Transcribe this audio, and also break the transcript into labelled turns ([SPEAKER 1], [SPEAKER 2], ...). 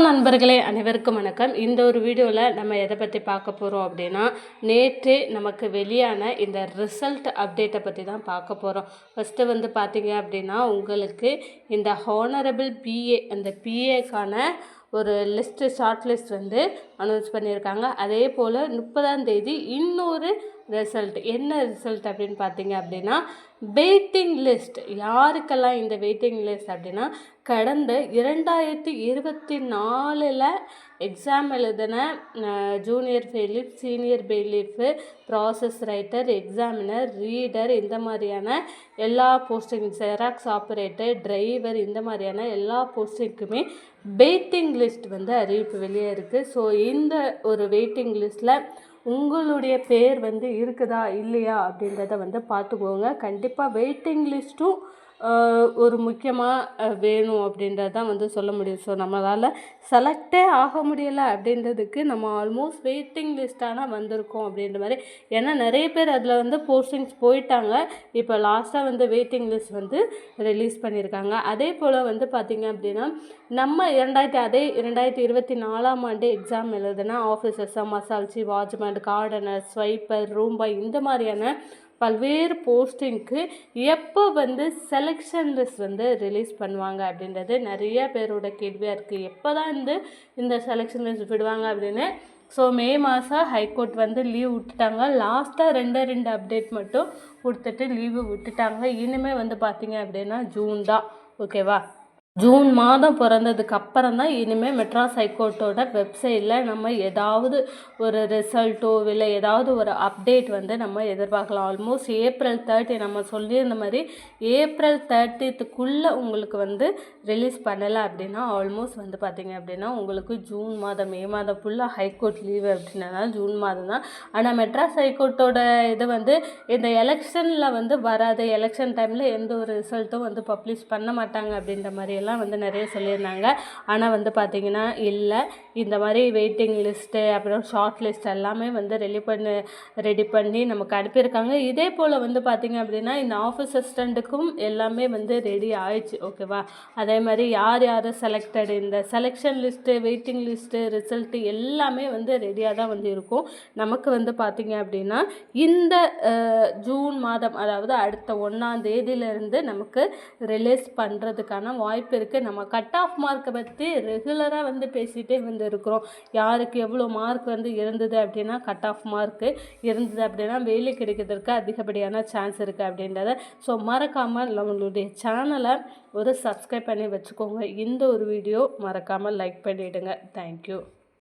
[SPEAKER 1] நண்பர்களே அனைவருக்கும் வணக்கம். இந்த ஒரு வீடியோவில் நம்ம எதை பற்றி பார்க்க போகிறோம் அப்படின்னா, நேற்று நமக்கு வெளியான இந்த ரிசல்ட் அப்டேட்டை பற்றி தான் பார்க்க போகிறோம். ஃபஸ்ட்டு வந்து பார்த்தீங்க அப்படின்னா, உங்களுக்கு இந்த ஹானரபிள் பிஏ அந்த பிஏக்கான ஒரு ஷார்ட் லிஸ்ட் வந்து அனௌன்ஸ் பண்ணியிருக்காங்க. அதே போல் 30ஆம் தேதி இன்னொரு ரிசல்ட். என்ன ரிசல்ட் அப்படின்னு பார்த்தீங்க அப்படின்னா, வெயிட்டிங் லிஸ்ட். யாருக்கெல்லாம் இந்த வெயிட்டிங் லிஸ்ட் அப்படின்னா, கடந்த 2024 எக்ஸாம் எழுதின junior bailiff, senior பெய்லிஃபு, process writer, examiner, reader, இந்த மாதிரியான எல்லா போஸ்டிங், ஜெராக்ஸ் ஆப்ரேட்டர், டிரைவர், இந்த மாதிரியான எல்லா போஸ்டிங்க்குமே வெயிட்டிங் லிஸ்ட் வந்து அறிவிப்பு வெளியே இருக்குது. ஸோ இந்த ஒரு வெயிட்டிங் லிஸ்ட்டில் உங்களுடைய பேர் வந்து இருக்குதா இல்லையா அப்படின்றத வந்து பார்த்துக்கோங்க. கண்டிப்பாக வெயிட்டிங் லிஸ்ட்டும் ஒரு முக்கியமாக வேணும் அப்படின்றது தான் வந்து சொல்ல முடியும். ஸோ நம்மளால் செலக்டே ஆக முடியலை அப்படின்றதுக்கு நம்ம ஆல்மோஸ்ட் வெயிட்டிங் லிஸ்ட்டான வந்திருக்கோம் அப்படின்ற மாதிரி. ஏன்னா நிறைய பேர் அதில் வந்து போஸ்டிங்ஸ் போயிட்டாங்க. இப்போ லாஸ்ட்டாக வந்து வெயிட்டிங் லிஸ்ட் வந்து ரிலீஸ் பண்ணியிருக்காங்க. அதே போல் வந்து பார்த்திங்க அப்படின்னா, நம்ம 2024ஆம் ஆண்டு எக்ஸாம் எழுதுனா ஆஃபீஸர்ஸ், மசால்ச்சி, watchman, gardener, sweeper, room boy, இந்த மாதிரியான பல்வேறு போஸ்டிங்க்கு எப்போ வந்து செலெக்ஷன் லிஸ்ட் வந்து ரிலீஸ் பண்ணுவாங்க அப்படின்றது நிறைய பேரோட கேள்வியாக இருக்குது. எப்போ தான் இந்த செலெக்ஷன் லிஸ்ட் விடுவாங்க அப்படின்னு. ஸோ மே மாதம் ஹைகோர்ட் வந்து லீவ் விட்டுட்டாங்க. லாஸ்ட்டாக 2 அப்டேட் மட்டும் கொடுத்துட்டு லீவு விட்டுட்டாங்க. இனிமேல் வந்து பார்த்திங்க அப்படின்னா ஜூன் தான். ஓகேவா? ஜூன் மாதம் பிறந்ததுக்கு அப்புறம் தான் இனிமேல் மெட்ராஸ் ஹைகோர்ட்டோட வெப்சைட்டில் நம்ம ஏதாவது ஒரு ரிசல்ட்டோ இல்லை ஏதாவது ஒரு அப்டேட் வந்து நம்ம எதிர்பார்க்கலாம். ஆல்மோஸ்ட் ஏப்ரல் 30 நம்ம சொல்லியிருந்த மாதிரி ஏப்ரல் 30க்குள்ளே உங்களுக்கு வந்து ரிலீஸ் பண்ணலை அப்படின்னா ஆல்மோஸ்ட் வந்து பார்த்திங்க அப்படின்னா உங்களுக்கு ஜூன் மாதம், மே மாதம் ஃபுல்லாக ஹைகோர்ட் லீவு அப்படின்னா ஜூன் மாதம் தான். ஆனால் மெட்ராஸ் ஹைகோர்ட்டோட இது வந்து இந்த எலெக்ஷனில் வந்து வராது, எலெக்ஷன் டைமில் எந்த ஒரு ரிசல்ட்டும் வந்து பப்ளிஷ் பண்ண மாட்டாங்க அப்படின்ற மாதிரி எல்லாம் வந்து நிறைய சொல்லியிருந்தாங்க. ஆனால் வந்து பார்த்திங்கன்னா இல்லை, இந்த மாதிரி வெயிட்டிங் லிஸ்ட்டு அப்புறம் ஷார்ட் லிஸ்ட் எல்லாமே வந்து ரெடி பண்ணி நமக்கு அனுப்பியிருக்காங்க. இதே போல் வந்து பார்த்திங்க அப்படின்னா இந்த ஆஃபீஸ் அசிஸ்டண்ட்டுக்கும் எல்லாமே வந்து ரெடி ஆயிடுச்சு. ஓகேவா? அதே மாதிரி யார் செலக்டட், இந்த selection list, waiting list, result எல்லாமே வந்து ரெடியாக தான் வந்து இருக்கும். நமக்கு வந்து பார்த்திங்க அப்படின்னா இந்த ஜூன் மாதம், அதாவது அடுத்த 1ஆம் தேதியிலேருந்து நமக்கு ரிலீஸ் பண்ணுறதுக்கான வாய்ப்பு இருக்குது. நம்ம கட் ஆஃப் மார்க்கை பற்றி ரெகுலராக வந்து பேசிகிட்டே வந்து இருக்கிறோம். யாருக்கு எவ்வளோ மார்க் வந்து இருந்தது அப்படின்னா, கட் ஆஃப் மார்க்கு இருந்தது அப்படின்னா வேலை கிடைக்கிறதுக்கு அதிகப்படியான சான்ஸ் இருக்குது அப்படின்றத. ஸோ மறக்காமல் நம்மளுடைய சேனலை ஒரு சப்ஸ்கிரைப் பண்ணி வச்சுக்கோங்க. இந்த ஒரு வீடியோ மறக்காமல் லைக் பண்ணிவிடுங்க. தேங்க்யூ.